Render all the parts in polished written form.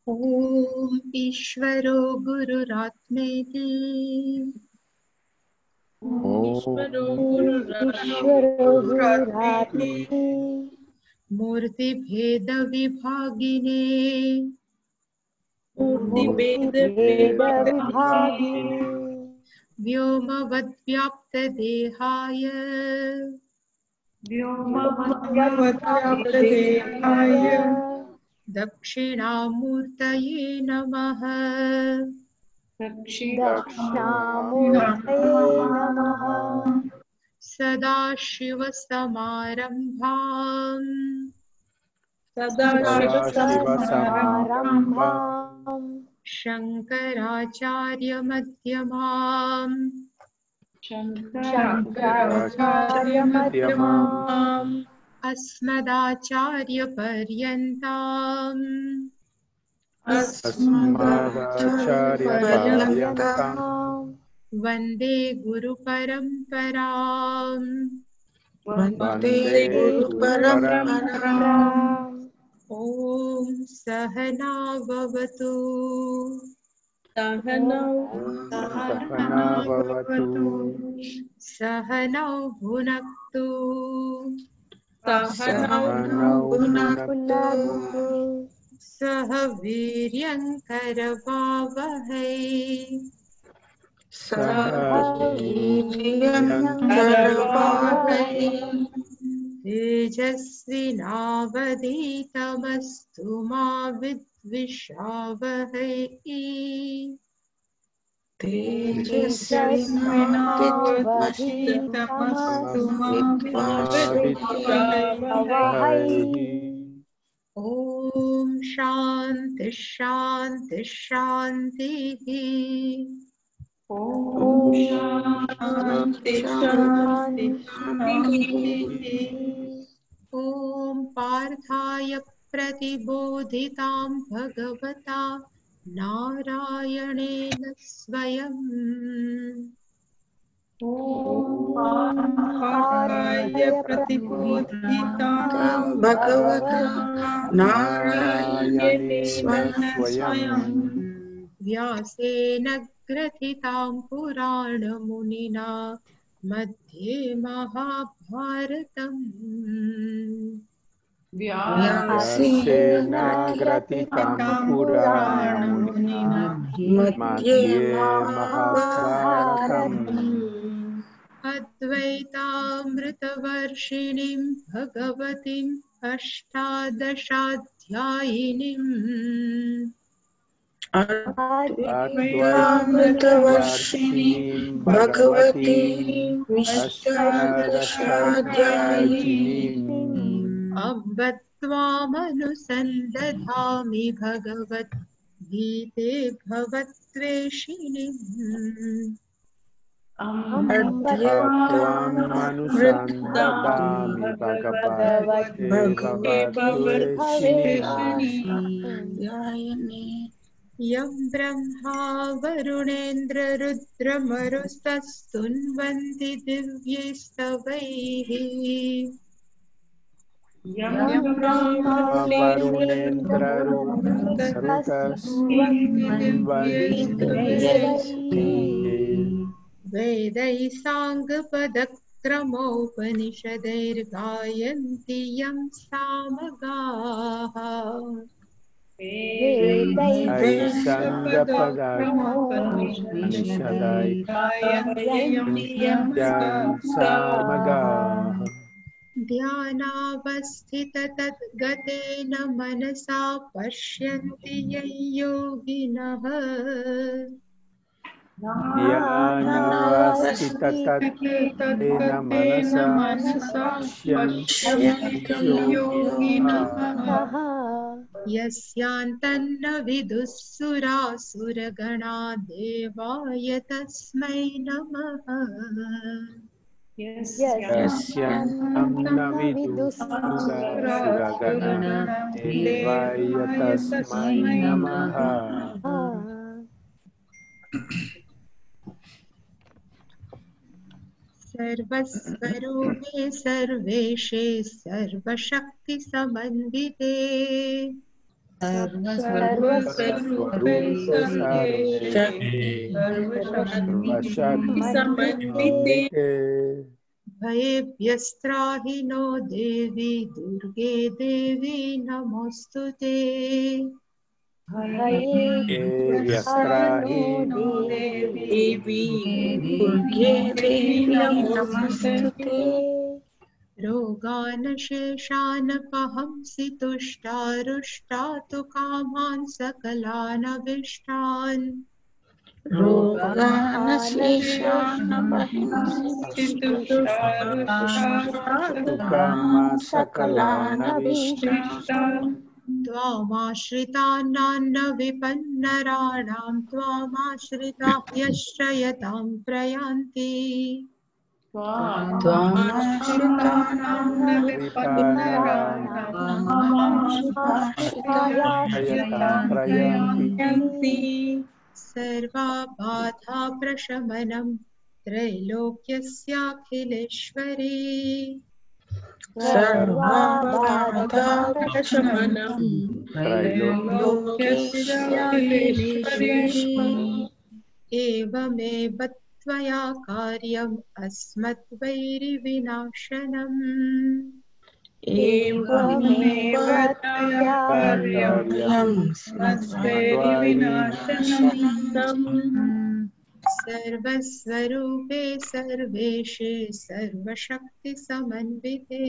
ॐ ईश्वरो गुरुरात्मेति ईश्वरो गुरुरात्मेति मूर्तिभेदविभागिने मूर्तिभेदविभागिने व्योमवद्व्याप्तदेहाय व्योमवद्व्याप्तदेहाय दक्षिणामूर्तये नमः। दक्षिणामूर्तये नमः। सदाशिवसमारम्भाम् सदाशिवसमारम्भाम् शङ्कराचार्यमध्यमाम् शङ्कराचार्यमध्यमाम् अस्मदाचार्यपर्यन्ताम् अस्मदाचार्यपर्यन्ताम् वन्दे गुरुपरम्पराम्। वन्दे गुरुपरम्पराम्। ॐ सहना भवतु सहनौ भवतु सहनौ भुनक्तु सहनौ भुनक्तु सह वीर्यङ्करवावहै सह वीर्यङ्करवावहै तेजस्विनावधीतमस्तु मा विद्विषावहै। तेजस्विनावधीतमस्तु मा विद्विषावहै। ॐ शान्ति शान्ति शान्तिः। ॐ शान्ति शान्ति शान्तिः। ॐ पार्थाय प्रतिबोधितां भगवता नारायणेन स्वयं पार्थाय प्रतिबोधितां भगवता नारायणेन स्वयं व्यासेन ग्रथितां पुराणमुनिना मध्ये महाभारतम्। व्यासेन ग्रथितां पुराणमुनिना मध्ये महाभारतम्। अद्वैतामृतवर्षिणीं भगवतीम् अष्टादशाध्यायिनीम् अद्वैतामृतवर्षिणीं भगवतीं अष्टादशाध्यायिनीम् अम्ब त्वामनुसन्दधामि भगवद्गीते भवत्वेषिणीम्। त्वामनुसन्दधामि भगवते भवत्वेषिणीम्। यं ब्रह्मा वरुणेन्द्ररुद्रमरुतस्तुन्वन्ति दिव्यैस्तवैः यं ब्रह्मा वेदैः साङ्गपदक्रमोपनिषदैर्गायन्ति यं सामगाः। ध्यानावस्थिततद्गतेन मनसा पश्यन्ति यं योगिनः। ध्यानावस्थिततद्गतेन मनसा पश्यन्ति योगिनः। यस्यान्तन्न विदुः सुरासुरगणा देवाय तस्मै नमः। यस्यान्तं न विदुः सुरगणा देवाय तस्मै नमः। सर्वस्वरूपे सर्वेशे सर्वशक्तिसमन्विते सर्वस्वरूपे सारे सर्वशक्तिसमन्विते भयेभ्यस्त्राहि नो देवी दुर्गे देवी नमोऽस्तुते। व्यस्त्राहि देवी दुर्गे देवी नमोस्तुते। रोगानशेषानपहंसि तुष्टारुष्टातु कामान् सकलानभीष्टान्। कामा सकलानभीष्टान् त्वामाश्रितानान्न विपन्नराणां त्वामाश्रिताः यश्रयतां प्रयान्ति। प्रयान्ति सर्वा बाधा प्रशमनं त्रैलोक्यस्याखिलेश्वरी। एवमेव त्वया कार्यम् अस्मद्वैरिविनाशनम्। सर्वस्वरूपे सर्वेशे सर्वशक्तिसमन्विते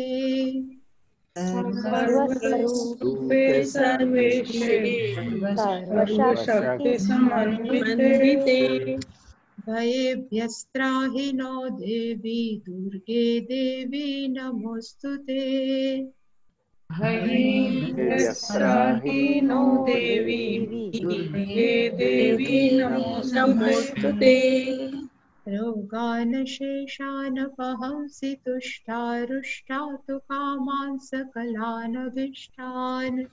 भयेभ्यस्त्राहि नो देवी दुर्गे देवी नमोऽस्तुते। व्यस्त्राहि नो देवी दुर्गे देवी नमोस्तुते। रोगानशेषानपहंसि तुष्टारुष्टातु कामान् सकलानभीष्टान्।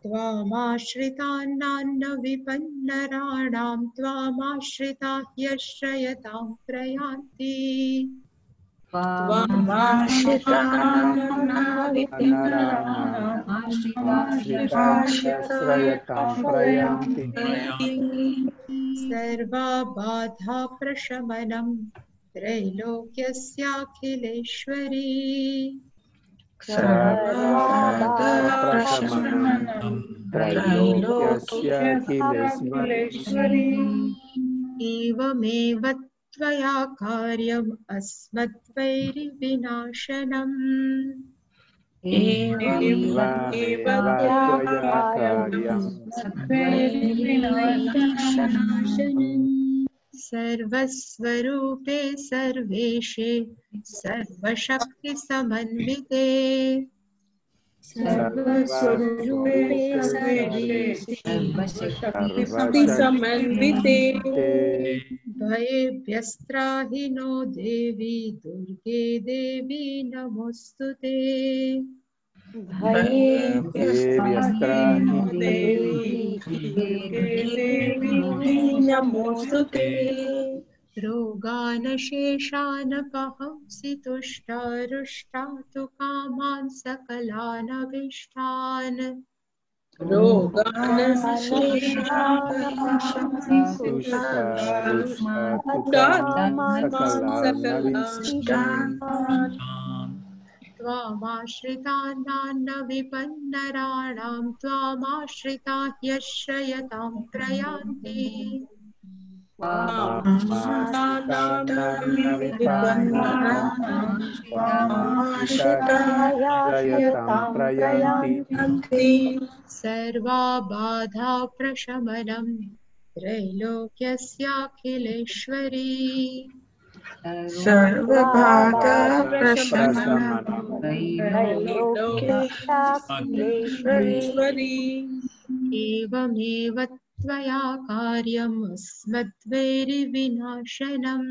त्वामाश्रितान्नान्न विपन्नराणां त्वामाश्रिताः यश्रयतां प्रयान्ति। सर्वा बाधा प्रशमनं त्रैलोक्यस्याखिलेश्वरी। एवमेव त्वया कार्यम् अस्मद्वैरिविनाशनम्। सर्वस्वरूपे सर्वेशे सर्वशक्तिसमन्विते भयेभ्यस्त्राहि नो देवी दुर्गे देवी नमोऽस्तुते। रोगानशेषानपहंसि तुष्टारुष्टातु कामान् सकलानभीष्टान्। त्वामाश्रितान्नान्न विपन्नराणां त्वामाश्रिताः यश्रयतां प्रयान्ति। सर्वा बाधा प्रशमनं त्रैलोक्यस्याखिलेश्वरी। एवमेव त्वया कार्यम् अस्मद्वैरिविनाशनम्।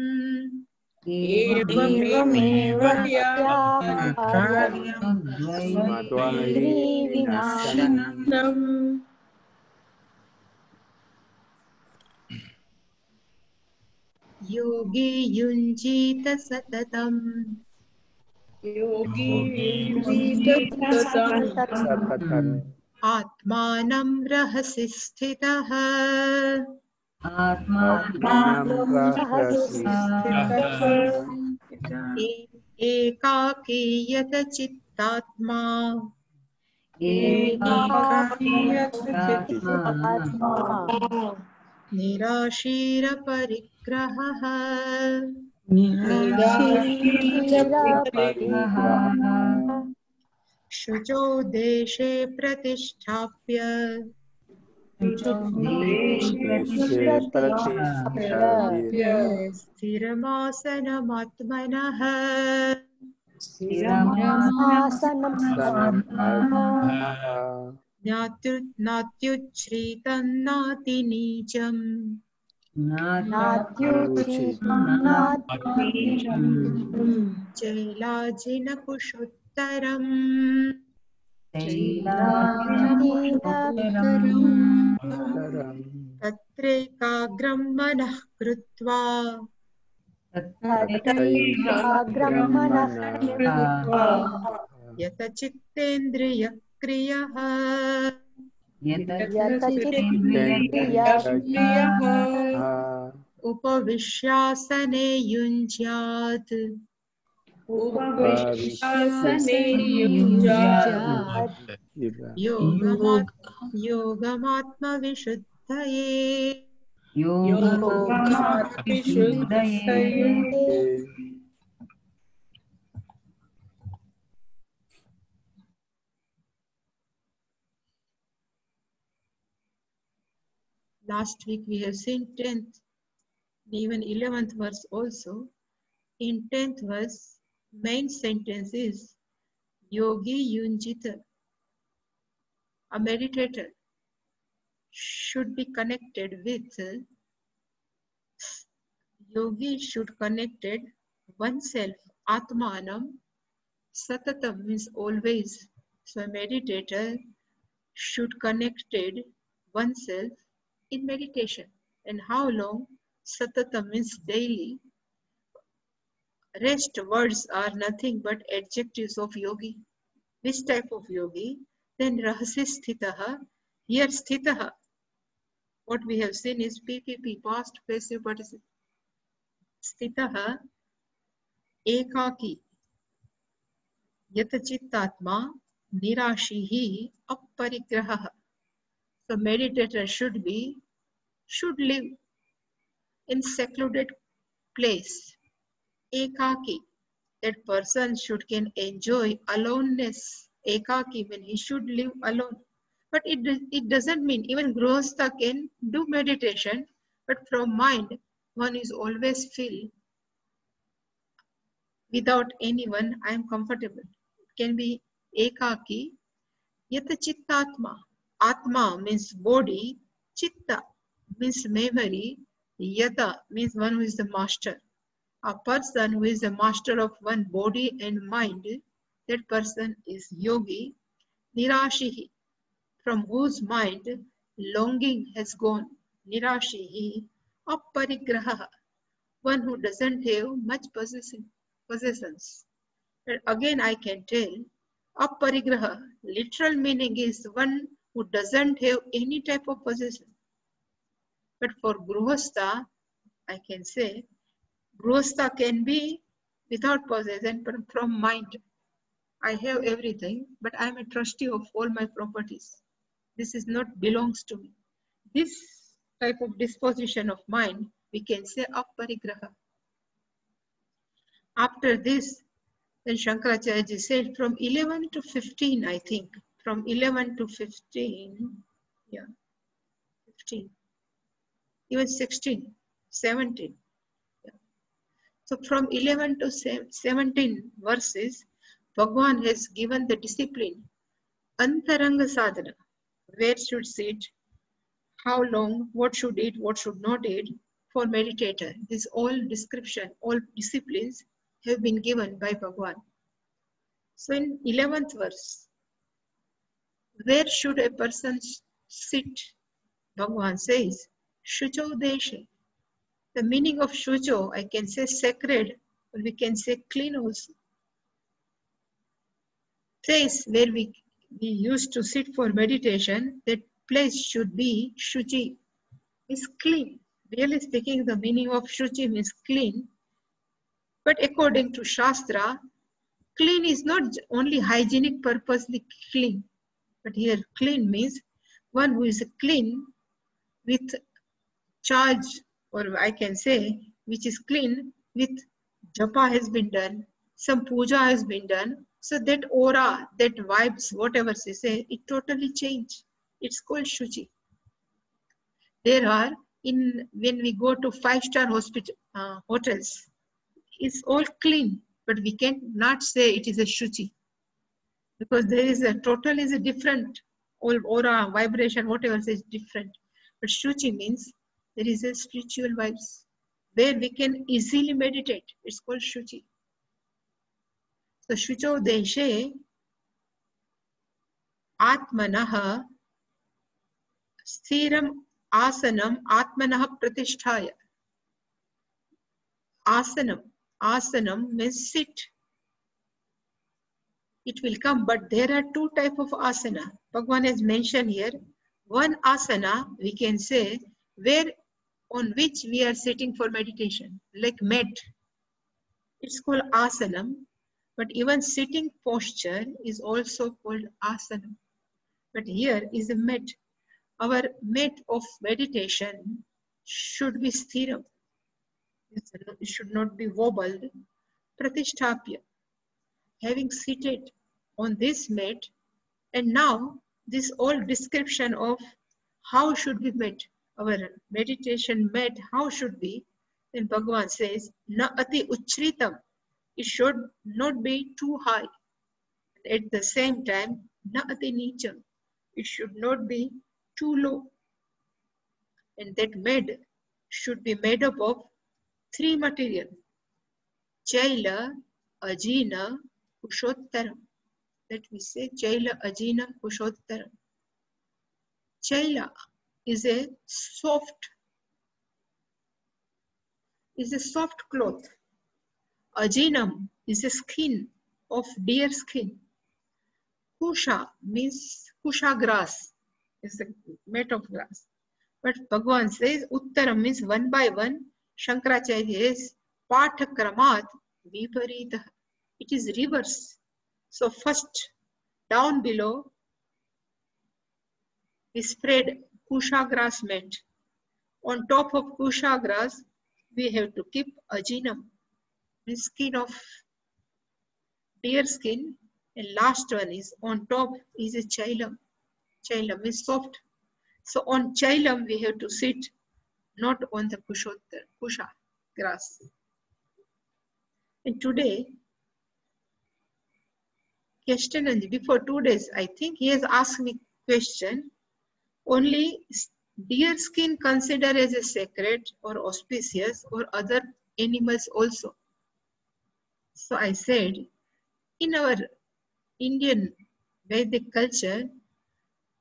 योगी युञ्जीत सततम् योगी युञ्जीत सततं सततं आत्मानं रहसि स्थितः आत्मानं रहसि एकाकी यत चित्तात्मा निराशीरपरिग्रहः शुचौ देशे प्रतिष्ठाप्य देशे प्रतिष्ठव्य स्थिरमासनमात्मनः सनम् आत्मनः नात्युच्छ्रितन्नातिनीचम् चैलाजिनकुशोत्तरम् तत्रैकाग्रं मनः कृत्वा यतचित्तेन्द्रियक्रियः उपविश्यासने युञ्ज्यात् योगमात्मविशुद्धये Last week we have seen 10th, even 11th verse also. In 10th verse, main sentence is Yogi Yunjita. A meditator should be connected with Yogi should connected oneself. Atmanam Satatam means always. So a meditator should connected oneself in meditation. And how long? Satatam means daily. Rest words are nothing but adjectives of yogi. Which type of yogi? Then rahasi sthitaha. Here sthitaha. What we have seen is PPP, past passive participle. Sthitaha ekaki. Yatachittatma nirashihi apparigraha. So meditator should live in secluded place. Ekaki. That person can enjoy aloneness. Ekaki, when he should live alone. But it doesn't mean even Grihastha can do meditation, but from mind, one is always feel without anyone, I am comfortable. It can be ekaki. Yata chittatma. Atma means body. Chitta means memory. Yata means one who is the master. A person who is the master of one body and mind, that person is yogi. Nirashihi, from whose mind longing has gone. Nirashihi, apparigraha, one who doesn't have much possessions. And again I can tell, apparigraha, literal meaning is one who doesn't have any type of possession. But for Grihastha, I can say, Grihastha can be without possession, but from mind. I have everything, but I am a trustee of all my properties. This is not belongs to me. This type of disposition of mind, we can say apparigraha. After this, then Shankaracharya said from 11 to 15, I think. From 11 to 15, yeah, 15, even 16, 17. Yeah. So from 11 to 17 verses, Bhagavan has given the discipline, Antaranga sadhana, where should sit, how long, what should eat, what should not eat for meditator. This all description, all disciplines have been given by Bhagavan. So in 11th verse, where should a person sit? Bhagavan says, Shucho Deshe. The meaning of Shucho, I can say sacred, or we can say clean also. Place where we used to sit for meditation, that place should be Shuchi, is clean. Really speaking, the meaning of Shuchi means clean. But according to Shastra, clean is not only hygienic purposely clean, but here clean means one who is clean with charge, or I can say which is clean with japa has been done, some puja has been done, so that aura, that vibes, whatever she say, it totally change. It's called Shuchi. There are, when we go to 5-star hotels, it's all clean, but we cannot say it is a Shuchi, because there is a total is a different, all aura, vibration, whatever is different. But Shuchi means there is a spiritual vibes where we can easily meditate. It's called Shuchi. So Shucho Deshe Atmanaha Sthiram Asanam Atmanaha Pratisthaya. Asanam means sit. It will come, but there are two types of asana. Bhagavan has mentioned here. One asana, we can say, where on which we are sitting for meditation, like mat. It's called asanam, but even sitting posture is also called asanam. But here is a mat. Our mat of meditation should be sthiram. It should not be wobbled. Pratisthapya. Having seated on this mat, and now this all description of how should we mat, our meditation mat, how should be, then Bhagavan says, na ati uchritam, it should not be too high. At the same time, na ati nicham, it should not be too low. And that mat should be made up of 3 materials: Chaila, Ajina, Kushottaram. That we say Chaila, Ajina, Kushottaram. Chaila is a soft cloth. Ajinam is a skin of deer skin. Kusha means kusha grass, is a mat of grass. But Bhagavan says Uttaram means one by one. Shankaracharya says Pathakramat Viparita. It is reverse. So first, down below, we spread kusha grass mat. On top of kusha grass, we have to keep ajinam, the skin of deer skin, and last one is on top is a chailam. Chailam is soft. So on chailam we have to sit, not on the kusha grass. And today, Keshtananji, before 2 days, I think he has asked me question, only deer skin considered as a sacred or auspicious, or other animals also? So I said, in our Indian Vedic culture,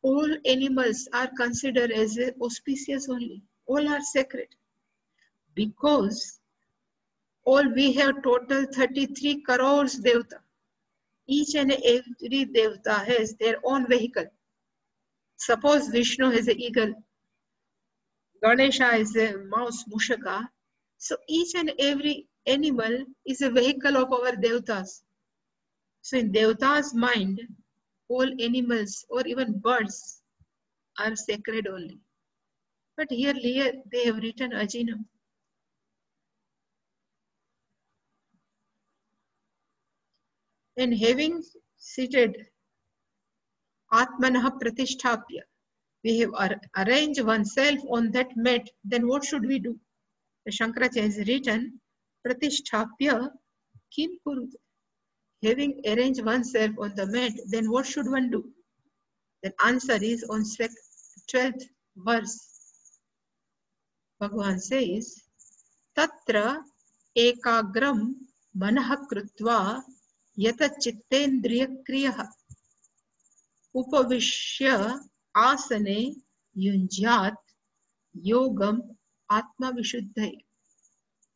all animals are considered as auspicious only. All are sacred. Because all we have total 33 crores devata. Each and every devata has their own vehicle. Suppose Vishnu has an eagle, Ganesha is a mouse, Mushaka. So each and every animal is a vehicle of our devatas. So in devata's mind, all animals or even birds are sacred only. But here they have written Ajinam. And having seated Atmanaha Pratisthapya, we have arranged oneself on that mat, then what should we do? The Shankaracharya has written, Pratisthapya Kim Kurute. Having arranged oneself on the mat, then what should one do? The answer is on 12th verse. Bhagavan says, Tatra ekagram manah krutva yata chittendriya kriyaha upavishya asane yunjyat yogam atma vishuddhai.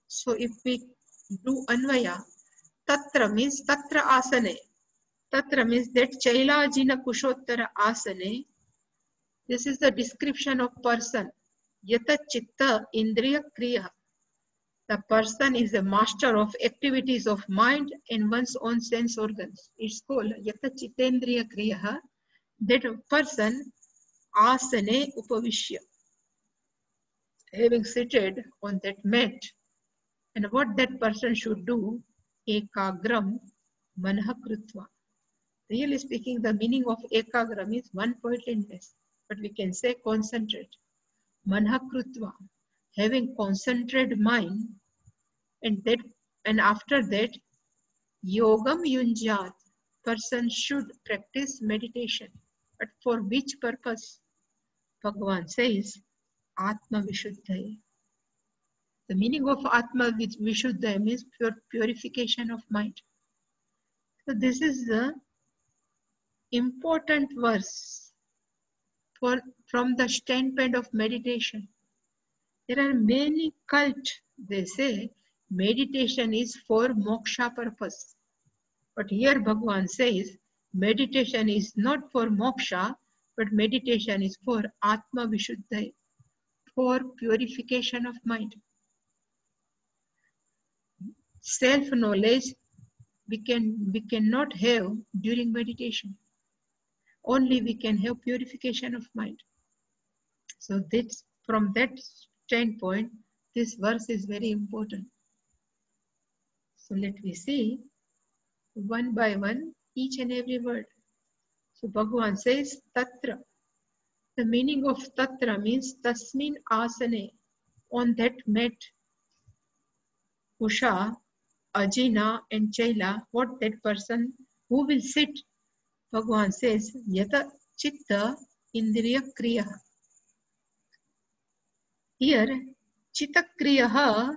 So if we do Anvaya, Tatra means Tatra Asane. Tatra means that Chailajina Kushottara Asane. This is the description of person. Yata Chitta Indriya Kriya. The person is a master of activities of mind and one's own sense organs. It's called Yata Chittendriya Kriya. That person Asane Upavishya. Having seated on that mat, and what that person should do, ekagram manah krutva. Really speaking, the meaning of ekagram is one-pointedness, but we can say concentrate. Manah krutva, having concentrated mind, and after that, yogam yunjat, person should practice meditation. But for which purpose? Bhagavan says, Atma Vishuddhaya. The meaning of Atma Vishuddhaya means purification of mind. So this is the important verse from the standpoint of meditation. There are many cults, they say meditation is for moksha purpose. But here Bhagavan says meditation is not for moksha, but meditation is for Atma Vishuddhaya, for purification of mind. Self-knowledge we cannot have during meditation. Only we can have purification of mind. So this, from that standpoint, this verse is very important. So let me see one by one each and every word. So Bhagavan says Tatra. The meaning of Tatra means Tasmin Asane, on that mat. Usha, Ajina and Chaila, what that person who will sit. Bhagavan says Yata Chitta Indriya Kriya. Here Chitta Kriya,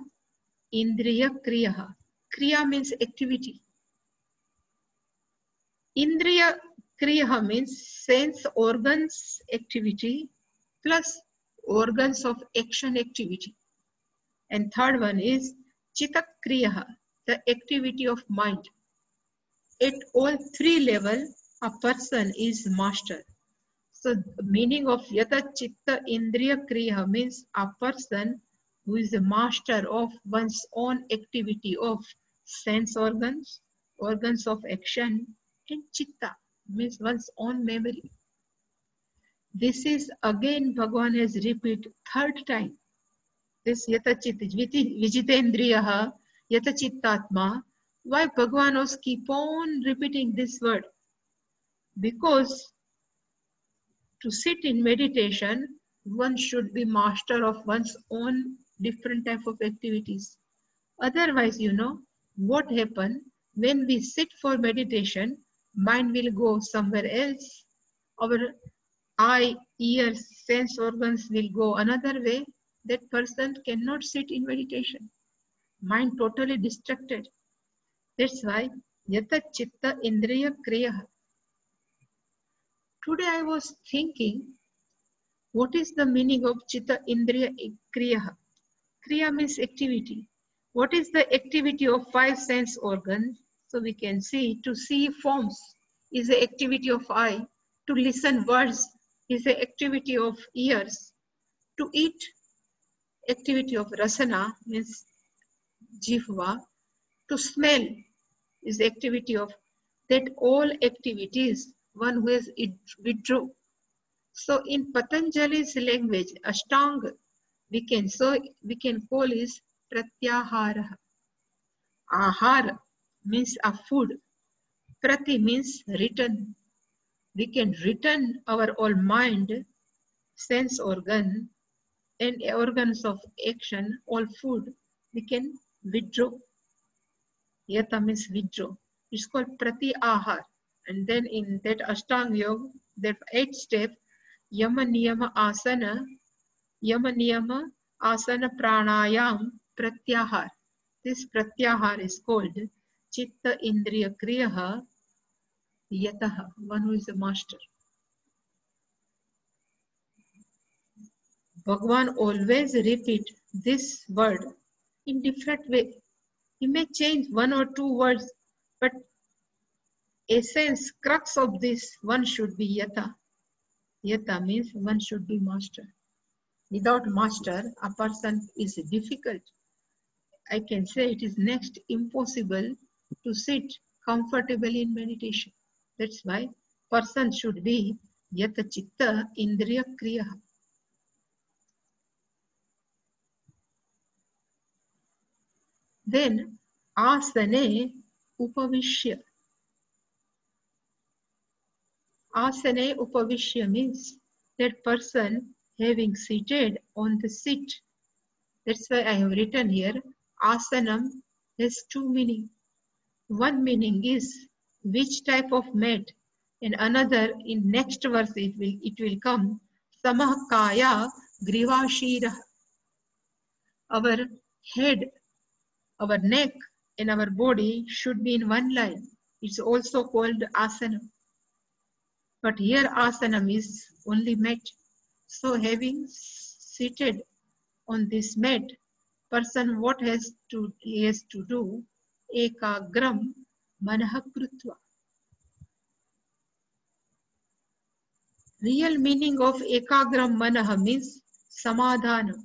Indriya Kriya. Kriya means activity. Indriya Kriya means sense organs activity plus organs of action activity. And third one is Chitta Kriya, the activity of mind. At all three levels, a person is master. So the meaning of Yata Chitta Indriya Kriya means a person who is a master of one's own activity of sense organs, organs of action, and Chitta means one's own memory. This is again Bhagavan has repeated third time. This Yata Chitta Vijitendriyaha Yata Chittatma. Why Bhagavan was keep on repeating this word? Because to sit in meditation, one should be master of one's own different type of activities. Otherwise, you know, what happens when we sit for meditation, mind will go somewhere else. Our eye, ears, sense organs will go another way. That person cannot sit in meditation. Mind totally distracted. That's why Yata Chitta Indriya Kriya. Today I was thinking, what is the meaning of Chitta Indriya Kriya? Kriya means activity. What is the activity of five sense organs? So we can see, to see forms is the activity of eye. To listen words is the activity of ears. To eat, activity of rasana means jihva. To smell is the activity of that all activities one who has withdraw. So in Patanjali's language, Ashtanga, we can call is pratyahara. Ahara means a food. Prati means return. We can return our all mind, sense organ, and organs of action, all food. We can withdraw. Yata means withdraw. It's called prati ahar. And then in that Ashtanga Yoga, that 8th step, Yama Niyama Asana Pranayam Pratyahar. This Pratyahar is called Chitta Indriya Kriya Yataha, one who is a master. Bhagavan always repeat this word in different way. He may change one or two words, but essence, crux of this, one should be yata. Yata means one should be master. Without master, a person is difficult. I can say it is next impossible to sit comfortably in meditation. That's why person should be yata chitta indriya kriya. Then asane upavishya. Asane upavishya means that person having seated on the seat. That's why I have written here, asanam has two meanings. One meaning is which type of mat, and another in next verse it will come, samahkaya grivashira. Our head, our neck and our body should be in one line. It's also called asana. But here asanam is only mat. So having seated on this mat, person what he has to do, ekagram manah krutva. Real meaning of ekagram manah means samadhanam.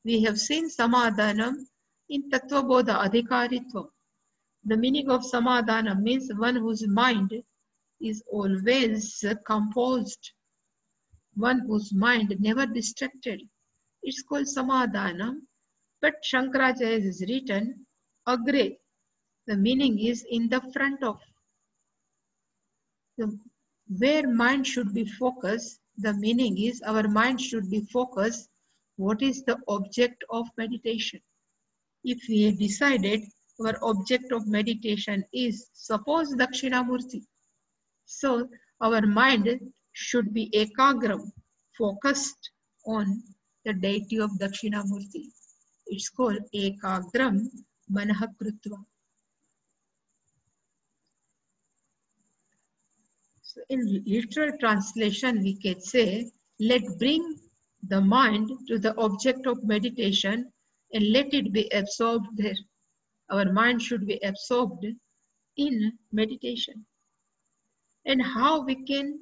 We have seen samadhanam in Tattva Bodha Adhikaritva. The meaning of samadhanam means one whose mind is always composed, one whose mind never distracted. It's called samadhanam, but Shankaracharya has written agre. The meaning is in the front of. Where mind should be focused, the meaning is our mind should be focused. What is the object of meditation? If we have decided our object of meditation is, suppose Dakshinamurti. So our mind should be ekagram, focused on the deity of Dakshinamurti. It's called ekagram manah krutva. So in literal translation, we can say, let bring the mind to the object of meditation and let it be absorbed there. Our mind should be absorbed in meditation. And how we can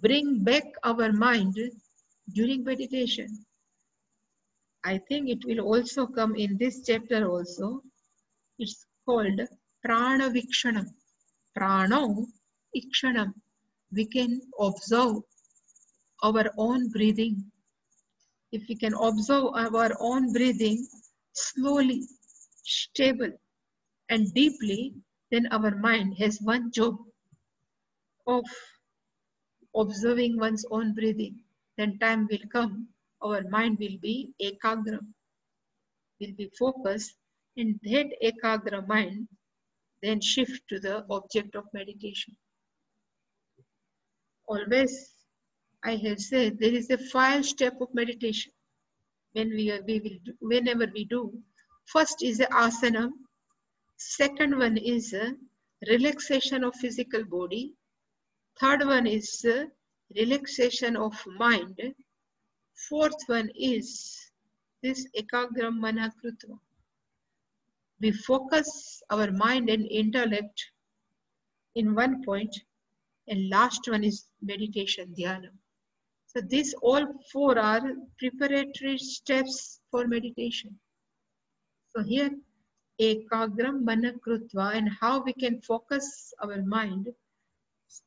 bring back our mind during meditation? I think it will also come in this chapter also. It's called prana vikshanam. Prano ikshanam. We can observe our own breathing. If we can observe our own breathing slowly, stable and deeply, then our mind has one job of observing one's own breathing. Then time will come, our mind will be ekagram, will be focused, and that ekagra mind then shift to the object of meditation. Always I have said there is a 5-step of meditation. Whenever we do, first is a asana, second one is a relaxation of physical body, third one is relaxation of mind, fourth one is this ekagram manah krutva. We focus our mind and intellect in one point, and last one is meditation, dhyana. So these all 4 are preparatory steps for meditation. So here, ekagram manah krutva, and how we can focus our mind.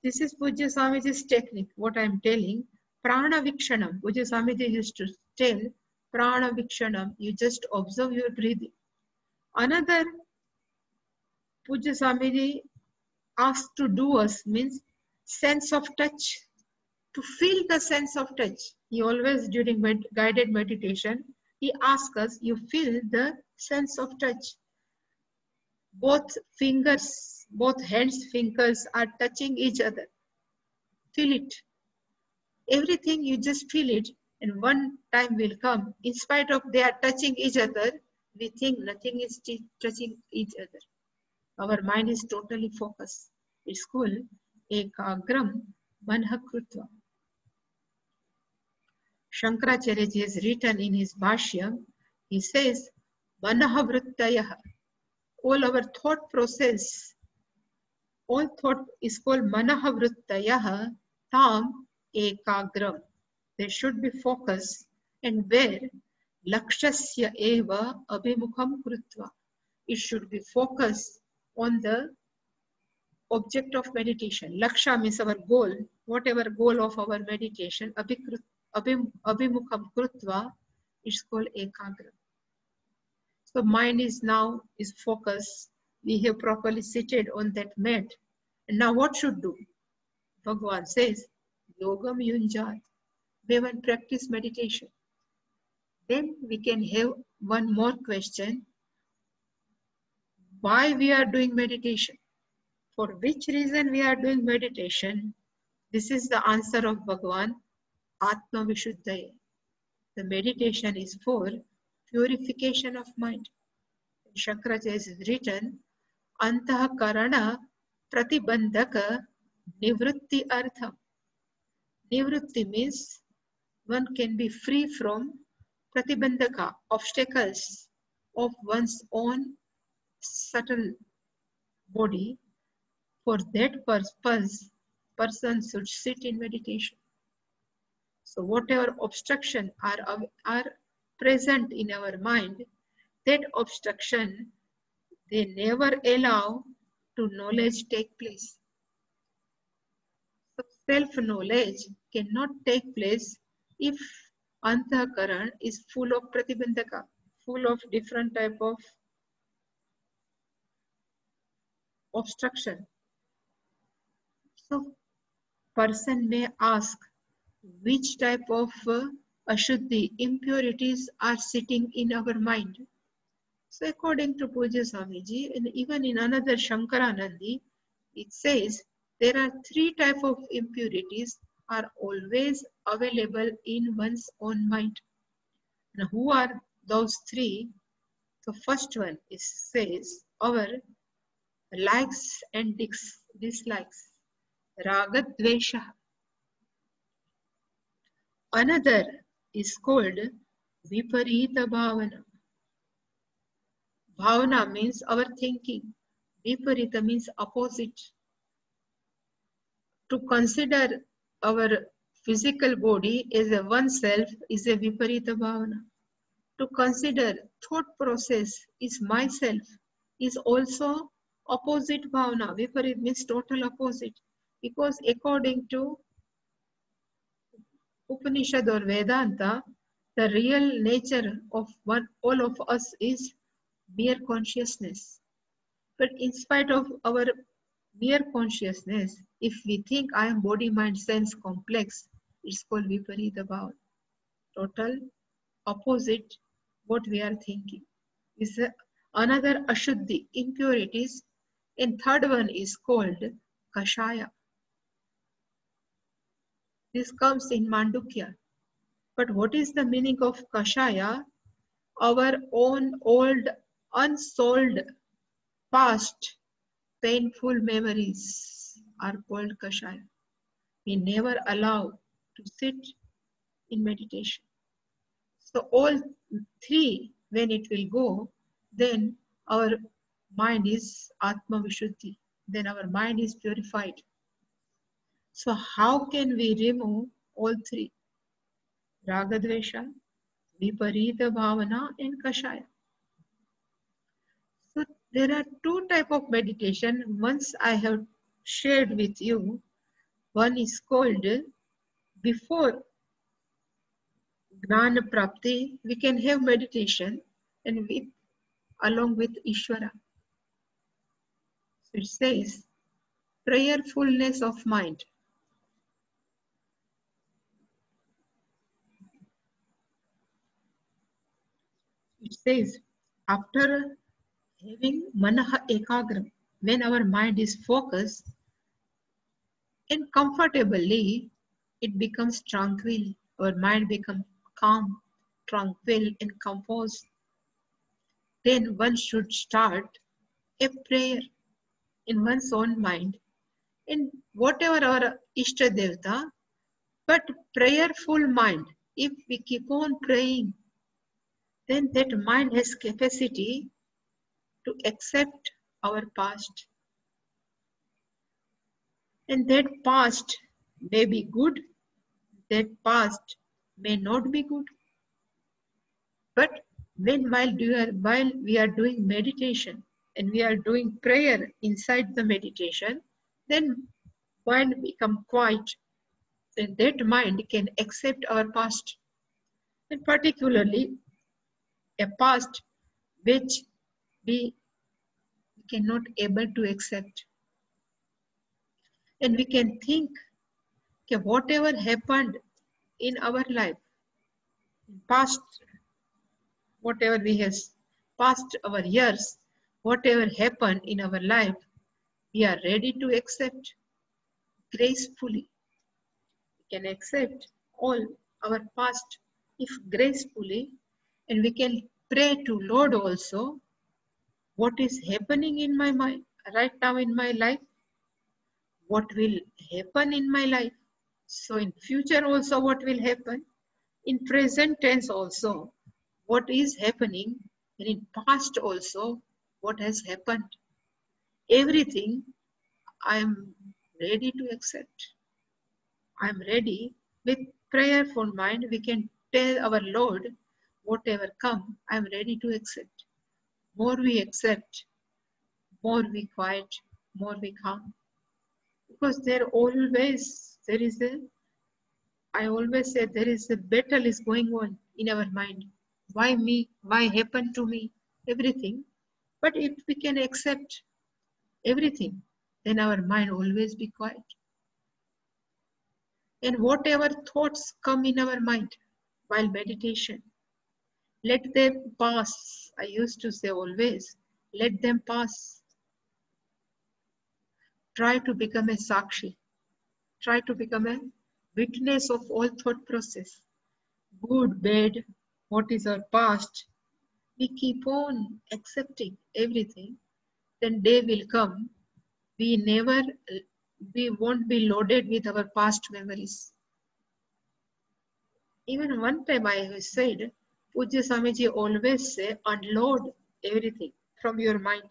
This is Pujya Swamiji's technique, what I am telling. Prana vikshanam. Pujya Swamiji used to tell, prana vikshanam, you just observe your breathing. Another Pujya Swamiji asked to do us means sense of touch. To feel the sense of touch. He always, during guided meditation, he asks us, you feel the sense of touch. Both fingers, both hands' fingers are touching each other. Feel it. Everything you just feel it, and one time will come. In spite of they are touching each other, we think nothing is touching each other. Our mind is totally focused. It's called ekagram manah krutva. Shankaracharya has written in his Bhashya, he says, Manaha vrittayah. All our thought process, all thought is called manaha vrittayah tam ekagram. They should be focused, and where lakshasya eva abhimukham krutva. It should be focused on the object of meditation. Laksha means our goal, whatever goal of our meditation, abhimukham krutva is called ekagram. So mind is now focused. We have properly seated on that mat. And now what should do? Bhagavan says, Yogam yunjat. We will practice meditation. Then we can have one more question. Why we are doing meditation? For which reason we are doing meditation? This is the answer of Bhagavan, Atma Vishuddhaya. The meditation is for purification of mind. Shankaracharya is written, Antah Karana Pratibandhaka Nivritti Artham. Nivritti means one can be free from Pratibandhaka, obstacles of one's own subtle body. For that purpose, person should sit in meditation. So whatever obstruction are present in our mind, that obstruction, they never allow to knowledge take place. So self-knowledge cannot take place if Antahkaran is full of pratibandhaka, full of different type of obstruction. So person may ask, which type of ashuddhi, impurities are sitting in our mind? So according to Pujya Swamiji, and even in another Shankaranandi, it says there are 3 types of impurities are always available in one's own mind. Now who are those 3? The first one says our likes and dislikes, raga dvesha. Another is called viparita bhavana. Bhavana means our thinking. Viparita means opposite. To consider our physical body as a oneself is a viparita bhavana. To consider thought process is myself is also opposite bhavana. Viparita means total opposite. Because according to Upanishad or Vedanta, the real nature of all of us is mere consciousness. But in spite of our mere consciousness, if we think I am body, mind, sense complex, it's called viparita bhava. Total opposite what we are thinking. Is another ashuddhi, impurities. And third one is called kashaya. This comes in Mandukya. But what is the meaning of kashaya? Our own old, unsolved, past, painful memories are called kashaya. We never allow to sit in meditation. So all 3, when it will go, then our mind is Atma Vishuddhi. Then our mind is purified. So how can we remove all 3? Ragadvesha, Viparita Bhavana and Kashaya. So there are 2 types of meditation. Once I have shared with you. One is called before Gnana Prapti, we can have meditation and along with Ishvara. So it says prayerfulness of mind. It says after having Manaha Ekagram, when our mind is focused and comfortably, it becomes tranquil. Our mind becomes calm, tranquil and composed. Then one should start a prayer in one's own mind in whatever our Ishta Devata, but prayerful mind. If we keep on praying, then that mind has capacity to accept our past. And that past may be good, that past may not be good. But while we are doing meditation and we are doing prayer inside the meditation, then mind become quiet, and that mind can accept our past, and particularly a past which we cannot able to accept. And we can think, okay, whatever happened in our life, past, whatever we have passed our years, whatever happened in our life, we are ready to accept gracefully. We can accept all our past if gracefully, and we can pray to Lord also, what is happening in my mind right now in my life, what will happen in my life. So in future also what will happen, in present tense also what is happening, and in past also what has happened. Everything I am ready to accept. I am ready. With prayerful mind we can tell our Lord, whatever come, I am ready to accept. More we accept, more we quiet, more we calm. Because there is a, I always say there is a battle is going on in our mind. Why me? Why happened to me? Everything. But if we can accept everything, then our mind always be quiet. And whatever thoughts come in our mind while meditation, let them pass. I used to say always, let them pass. Try to become a sakshi. Try to become a witness of all thought process. Good, bad, what is our past. We keep on accepting everything. Then day will come. We won't be loaded with our past memories. Even one time I said, Pujya Swamiji always say, unload everything from your mind.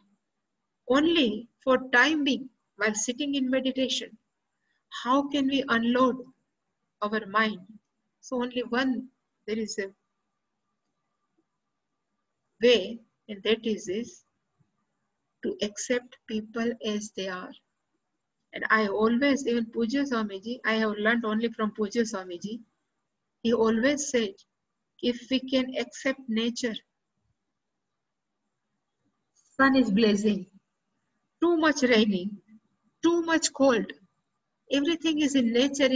Only for time being, while sitting in meditation, how can we unload our mind? So only there is a way, and that is to accept people as they are. And I always, even Pujya Swamiji, I have learned only from Pujya Swamiji, he always said, if we can accept nature, sun is blazing, too much raining, too much cold, everything is in nature,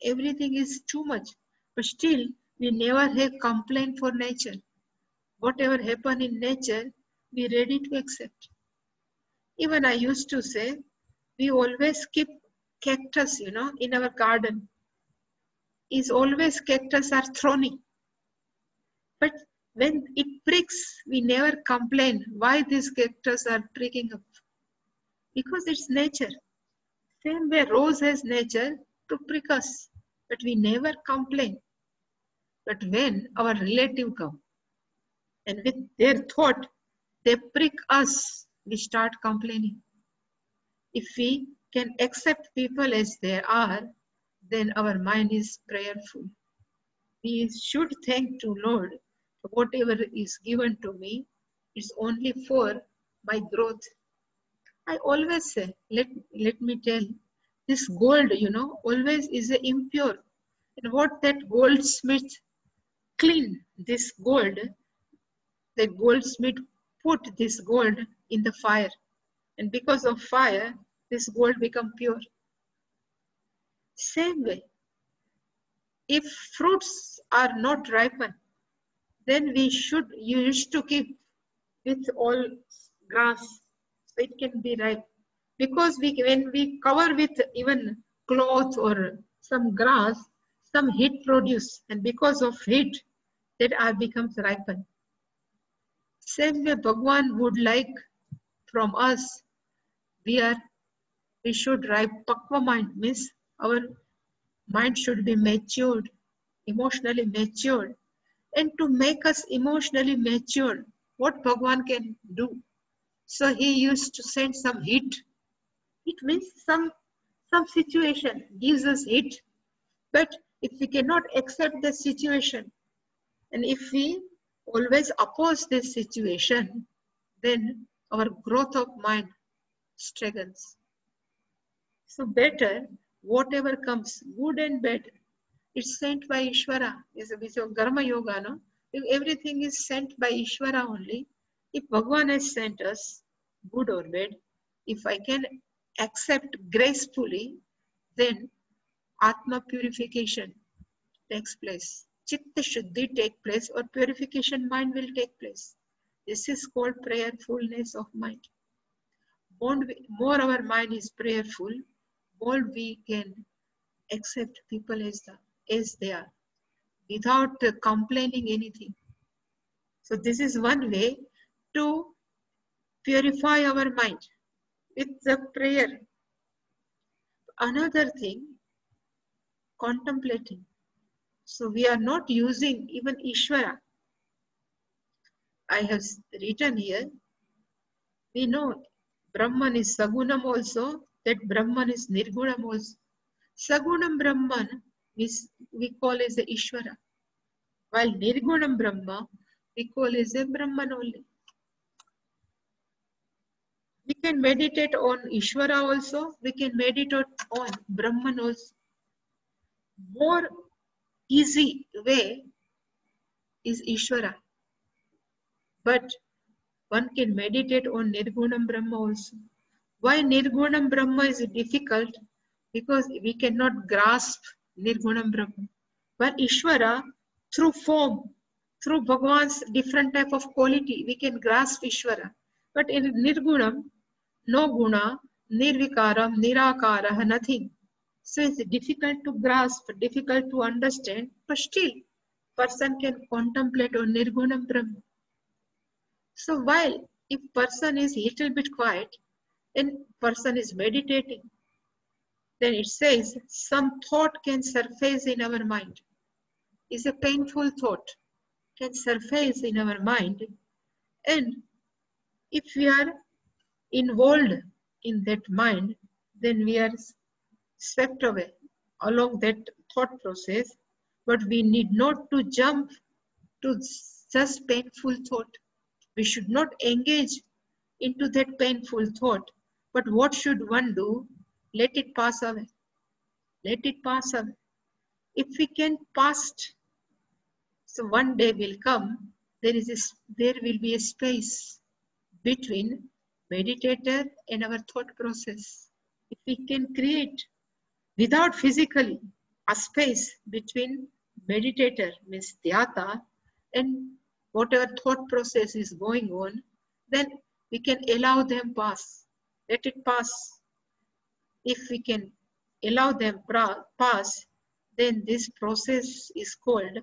everything is too much, but still we never have complaint for nature. Whatever happen in nature, we ready to accept. Even I used to say, we always keep cactus, in our garden. Is always cactus are thorny. But when it pricks, we never complain why these cactus are pricking up. Because it's nature. Same way rose has nature to prick us, but we never complain. But when our relative come, and with their thought, they prick us, we start complaining. If we can accept people as they are, then our mind is prayerful. We should thank to Lord, whatever is given to me is only for my growth. I always say, let me tell, this gold, always is impure. And what that goldsmith clean this gold, the goldsmith put this gold in the fire. And because of fire, this gold become pure. Same way, if fruits are not ripened, then we used to keep with all grass, so it can be ripe. Because when we cover with even cloth or some grass, some heat produce, and because of heat, that becomes ripened. Same way Bhagwan would like from us, we should ripe pakva mind, means our mind should be matured, emotionally matured, and to make us emotionally mature. What Bhagwan can do? So he used to send some heat. It means some situation gives us heat. But if we cannot accept the situation, and if we always oppose this situation, then our growth of mind struggles. So better, whatever comes, good and bad, it's sent by Ishvara. It's a Karma Yoga, no? If everything is sent by Ishvara only, if Bhagwan has sent us, good or bad, if I can accept gracefully, then Atma purification takes place. Chitta Shuddhi take place, or purification mind will take place. This is called prayerfulness of mind. More our mind is prayerful, more we can accept people as they are, without complaining anything. So this is one way to purify our mind with the prayer. Another thing, contemplating. So we are not using even Ishvara. I have written here, we know Brahman is Sagunam also, that Brahman is Nirgunam also. Sagunam Brahman we call as the Ishvara, while Nirgunam Brahma we call as a Brahman only. We can meditate on Ishvara also, we can meditate on Brahman also. More easy way is Ishvara, but one can meditate on Nirgunam Brahma also. Why Nirgunam Brahma is difficult? Because we cannot grasp Nirgunam Brahma. But Ishvara, through form, through Bhagwan's different type of quality, we can grasp Ishvara. But in Nirgunam, no guna, nirvikaram, nirakara, nothing. So it's difficult to grasp, difficult to understand, but still, person can contemplate on Nirgunam Brahma. So while if person is little bit quiet and person is meditating, then it says some thought can surface in our mind. Is a painful thought can surface in our mind, and if we are involved in that mind, then we are swept away along that thought process, but we need not to jump to just painful thought. We should not engage into that painful thought, but what should one do? Let it pass away. Let it pass away. If we can pass, so one day will come, there will be a space between meditator and our thought process. If we can create, without physically, a space between meditator, means dhyata, and whatever thought process is going on, then we can allow them pass. Let it pass. If we can allow them pass, then this process is called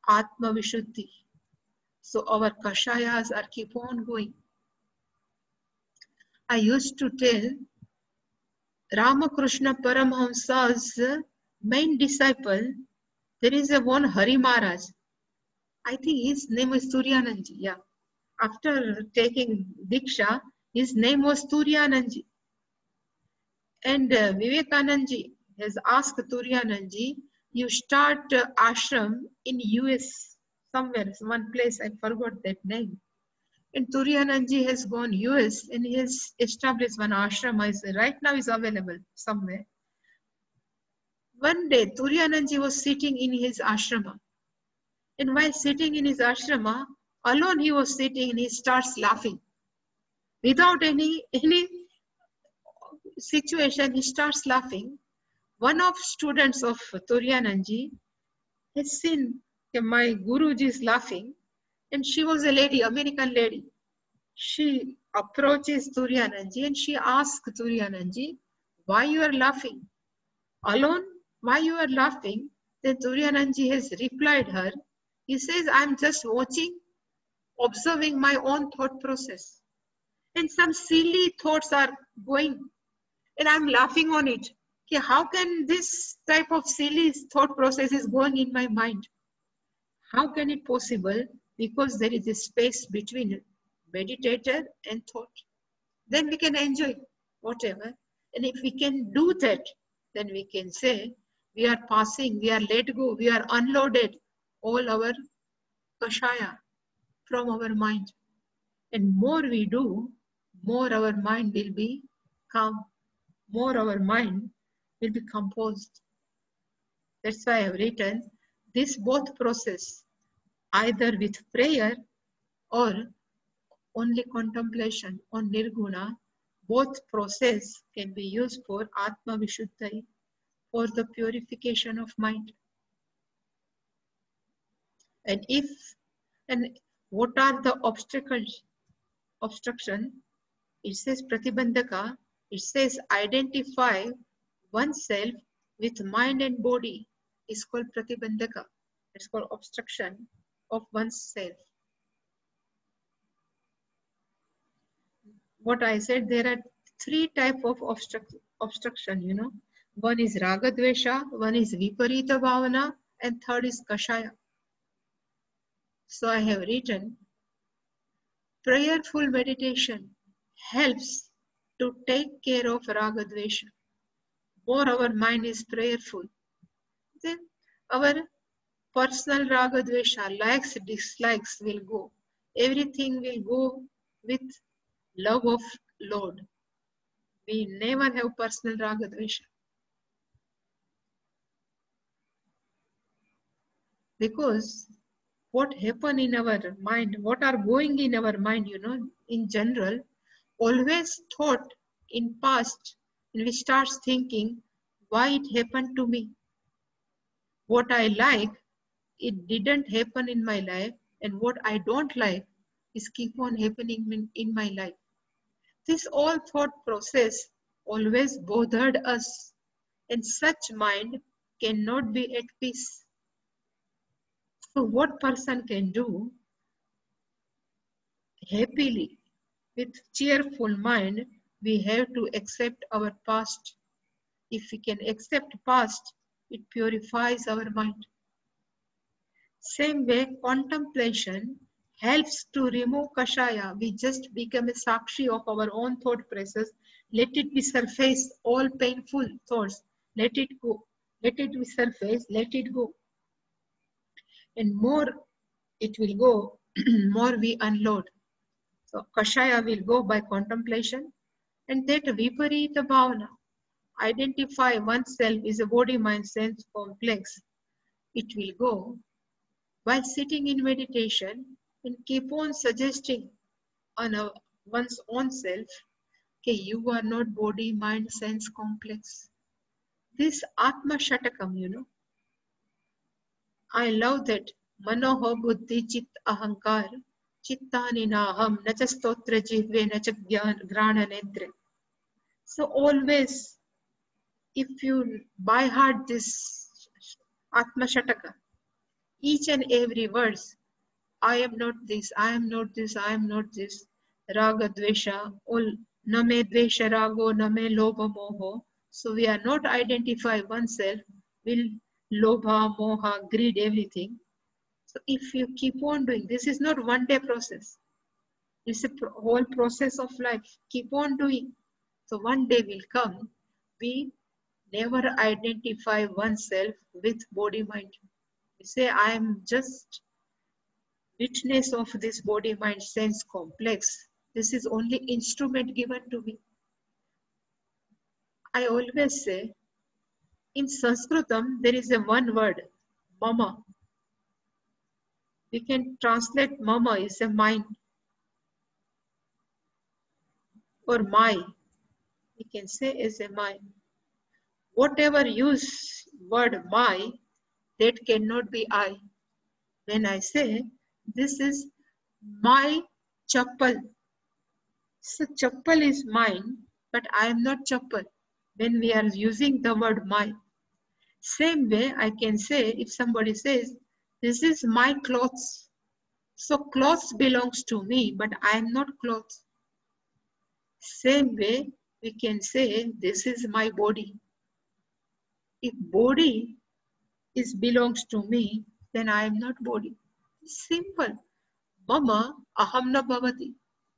Atma Vishuddhi. So our kashayas are keep on going. I used to tell Ramakrishna Paramahamsa's main disciple, there is a one Hari Maharaj. I think his name is Turiyananji. Yeah. After taking Diksha, his name was Turiyananji. And Vivekananji has asked Turiyananji, you start ashram in US somewhere, one place, I forgot that name. And Turiyananji has gone US and he has established one ashram. Right now is available somewhere. One day, Turiyananji was sitting in his ashrama. And while sitting in his ashrama, alone he was sitting and he starts laughing. Without any situation, he starts laughing. One of students of Turiyananji has seen my Guruji is laughing, and she was a lady, American lady. She approaches Turiyananji and she asks Turiyananji, why you are laughing? Alone, why you are laughing? Then Turiyananji has replied her, he says, I'm just watching, observing my own thought process. And some silly thoughts are going, and I'm laughing on it. Okay, how can this type of silly thought process is going in my mind? How can it possible? Because there is a space between meditator and thought. Then we can enjoy whatever. And if we can do that, then we can say we are passing, we are let go, we are unloaded all our kashaya from our mind. And more we do, more our mind will be calm, more our mind will be composed. That's why I have written this both process, either with prayer or only contemplation on Nirguna, both process can be used for Atma Vishuddhai, for the purification of mind. And what are the obstacles? Obstruction, it says Pratibandhaka, it says identify oneself with mind and body is called Pratibandhaka. It's called obstruction of oneself. What I said, there are three types of obstruction, you know. One is Raga Dvesha, one is Viparita Bhavana, and third is Kashaya. So I have written, prayerful meditation helps to take care of Raga Dvesha. More our mind is prayerful, then our personal Raga Dvesha, likes, dislikes will go. Everything will go with love of Lord. We never have personal Raga Dvesha. Because what happen in our mind, what are going in our mind, you know, in general, always thought in past, and we start thinking why it happened to me. What I like, it didn't happen in my life, and what I don't like is keep on happening in my life. This all thought process always bothered us, and such mind cannot be at peace. So what person can do? Happily, with cheerful mind, we have to accept our past. If we can accept past, it purifies our mind. Same way, contemplation helps to remove kashaya. We just become a sakshi of our own thought process. Let it be surface, all painful thoughts. Let it go. Let it be surface, let it go. And more it will go, more we unload. So kashaya will go by contemplation. And that viparita bhavana, identify oneself is a body, mind, sense complex. It will go by sitting in meditation and keep on suggesting on one's own self, okay, you are not body, mind, sense complex. This Atma Shatakam, you know, I love that. Manoho buddhi chit ahankar, chittani naham, nacha stotra jihve, nacha grana nedre. So always, if you by heart this Atma Shataka, each and every verse, I am not this, I am not this, I am not this, raga dvesha, all name dvesha rago, name lobha moho. So we are not identify oneself, will lobha, moha, greed, everything. So if you keep on doing, this is not one day process. It's a whole process of life. Keep on doing. So one day will come, we never identify oneself with body mind. We say, I am just witness of this body mind sense complex. This is only instrument given to me. I always say, in Sanskritam, there is a one word, mama. We can translate mama is a mind. Or my, we can say is a mind. Whatever use word my, that cannot be I. When I say, this is my chappal. So chappal is mine, but I am not chappal. When we are using the word my. Same way I can say, if somebody says, this is my clothes. So clothes belongs to me, but I am not clothes. Same way we can say, this is my body. If body belongs to me, then I am not body. Simple. Mama aham na bhavati.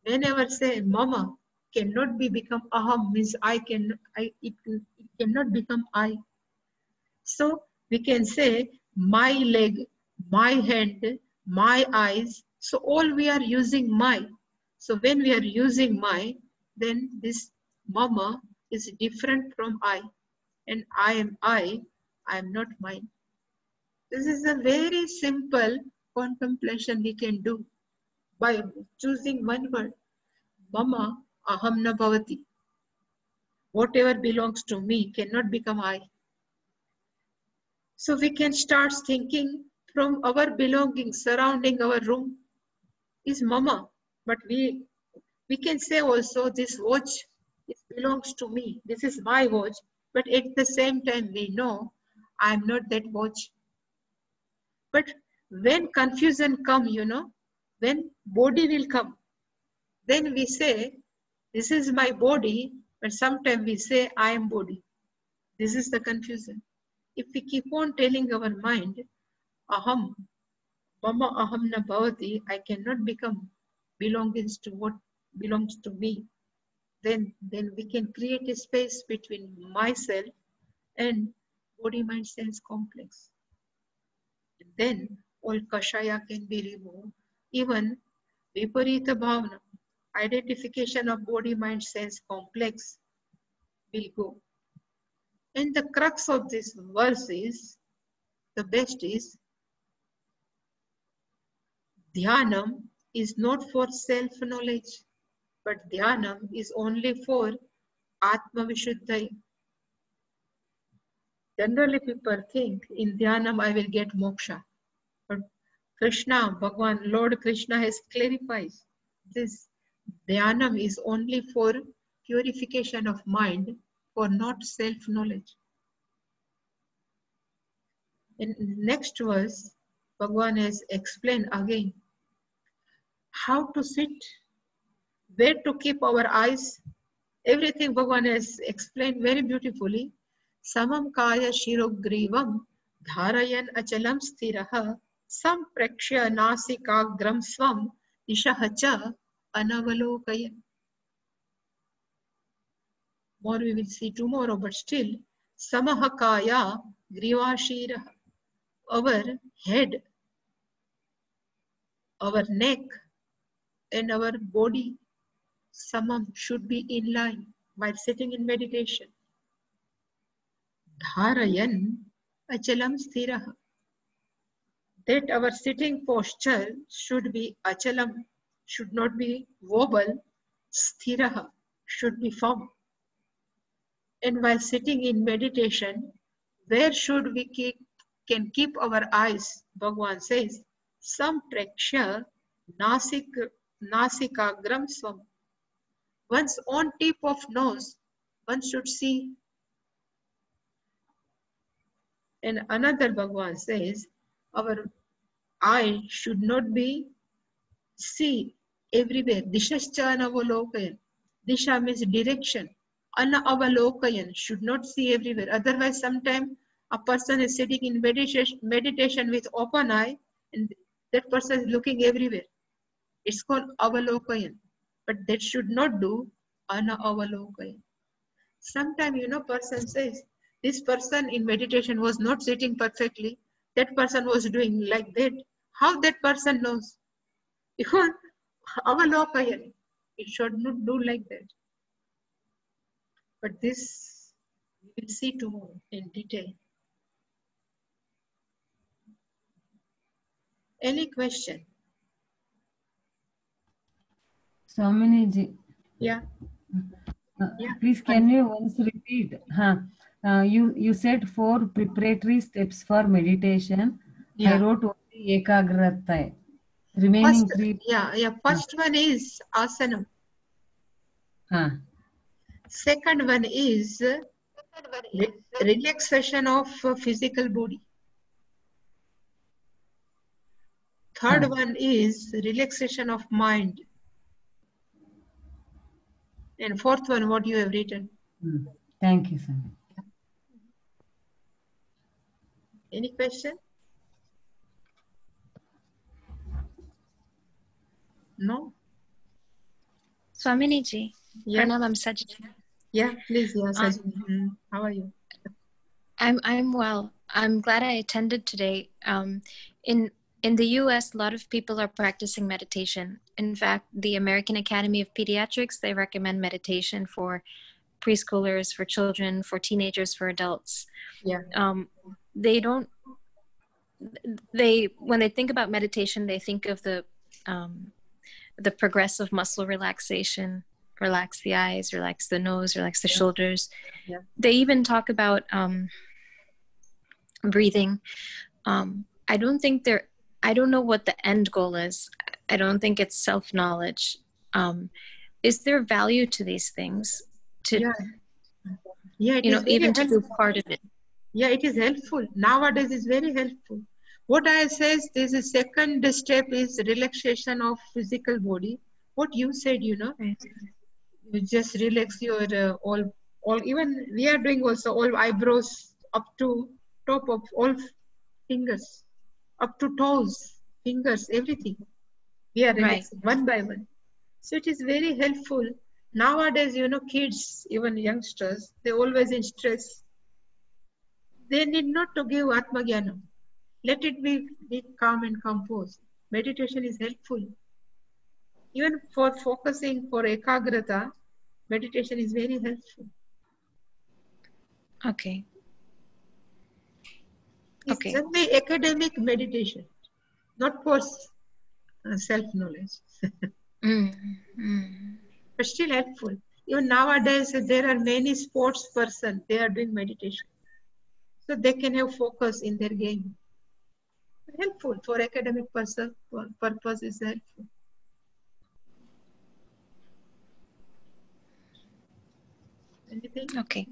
Whenever say mama cannot be become aham means it cannot become I. So we can say my leg, my hand, my eyes. So all we are using my. So when we are using my, then this mama is different from I. And I am not mine. This is a very simple contemplation we can do by choosing one word. Mama aham na bhavati. Whatever belongs to me cannot become I. So we can start thinking from our belongings surrounding our room is mama. But we can say also this watch it belongs to me. This is my watch. But at the same time we know I am not that watch. But when confusion come, when body will come, then we say this is my body, but sometimes we say I am body. This is the confusion. If we keep on telling our mind, aham, mama aham na bhavati, I cannot become belongings to what belongs to me, then we can create a space between myself and body mind sense complex. Then all kashaya can be removed. Even viparita bhavana, identification of body mind sense complex will go. And the crux of this verse is, the best is, Dhyanam is not for self-knowledge, but Dhyanam is only for Atma Vishuddhaya. Generally people think in Dhyanam I will get moksha. But Krishna, Bhagwan, Lord Krishna has clarified this. Dhyanam is only for purification of mind, for not self-knowledge. In next verse, Bhagwan has explained again how to sit, where to keep our eyes. Everything Bhagwan has explained very beautifully. Samam kaya shirogrivam dharayan achalam sthiraha samprakshya nasikagram svam ishahacha anavalokayan. More we will see tomorrow, but still, samaha kaya grivashiraha. Our head, our neck, and our body, samam, should be in line while sitting in meditation. Dharayan achalam sthiraha. That our sitting posture should be achalam, should not be wobble, sthiraha, should be firm. And while sitting in meditation, where should we can keep our eyes? Bhagwan says, Sampraksha nasikagram swam. One's own tip of nose, one should see. And another Bhagwan says, our eye should not be see everywhere. Dishascha anavalokayan. Disha means direction. Anavalokayan, should not see everywhere. Otherwise, sometimes a person is sitting in meditation with open eye and that person is looking everywhere. It's called avalokayan. But that should not do anavalokayan. Sometimes, person says, this person in meditation was not sitting perfectly. That person was doing like that. How that person knows? Because avalokayan, it should not do like that. But this we will see tomorrow in detail. Any question? Swamini ji. Yeah. Please, can you once repeat? You said 4 preparatory steps for meditation. Yeah. I wrote only ekagrata. Remaining 3. First one is asana. Second one is relaxation of physical body. Third one is relaxation of mind. And fourth one, what you have written. Thank you, sir. Any question? No? Swamini ji, Yeah. Pranam, I'm Sajid. Yeah, please. Yeah, Sajini. How are you? I'm well. I'm glad I attended today. In the U.S., a lot of people are practicing meditation. In fact, the American Academy of Pediatrics, they recommend meditation for preschoolers, for children, for teenagers, for adults. Yeah. When they think about meditation, they think of the progressive muscle relaxation, relax the eyes, relax the nose, relax the shoulders. Yeah. They even talk about breathing. I don't know what the end goal is. I don't think it's self-knowledge. Is there value to these things? Yeah, it is very even to helpful. do part of it. Yeah, it is helpful. Nowadays, it's very helpful. What I says, this is second step is relaxation of physical body. What you said, Right. you just relax your all. Even we are doing also all eyebrows up to top of all fingers, up to toes, fingers, everything. We are relaxing one by one. So it is very helpful. Nowadays, kids, even youngsters, they always in stress. They need not to give Atma Jnana. Let it be calm and composed. Meditation is helpful. Even for focusing, for ekagrata, meditation is very helpful. Okay. It's just the academic meditation, not for self-knowledge. But still helpful. Even nowadays, there are many sports persons, they are doing meditation. So they can have focus in their game. Helpful for academic purpose is helpful. Anything? Okay.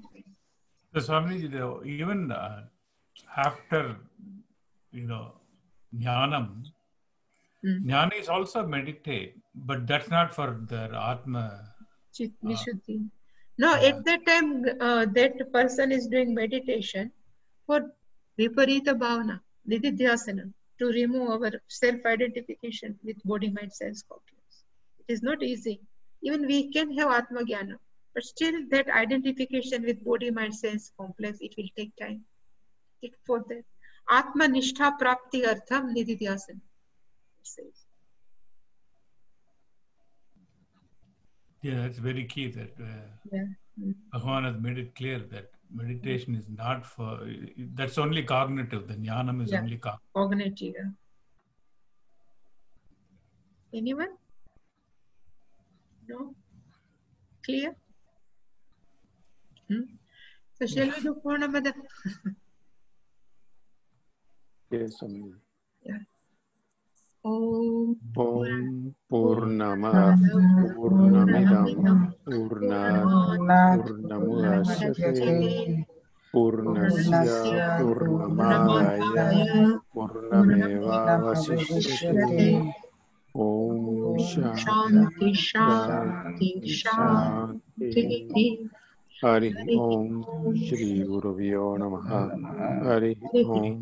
So Swamiji, even after jnanam, jnana is also meditate, but that's not for the Atma. Vishuddhi. No, at that time, that person is doing meditation for viparita bhavana, nididhyasana, to remove our self-identification with body, mind, sense, complex. It is not easy. Even we can have Atma Jnana, but still that identification with body, mind, sense, complex, it will take time. For that, Atma Nishtha Prapti Artham Nididhyasana, it says. Yeah, that's very key that Bhagavan has made it clear that meditation is not for, that's only cognitive, the jnanam is only cognitive. Anyone? No? Clear? So shall we do Purnamada? Yes, Swami. Yeah. Om Purnamada Purnamidam Purnat Purnamudachyate Purnasya Purnamadaya Purnameva Vasishyate Om Shanti Shanti Shanti Hari Om Shri Guruvyo Namaha Hari Om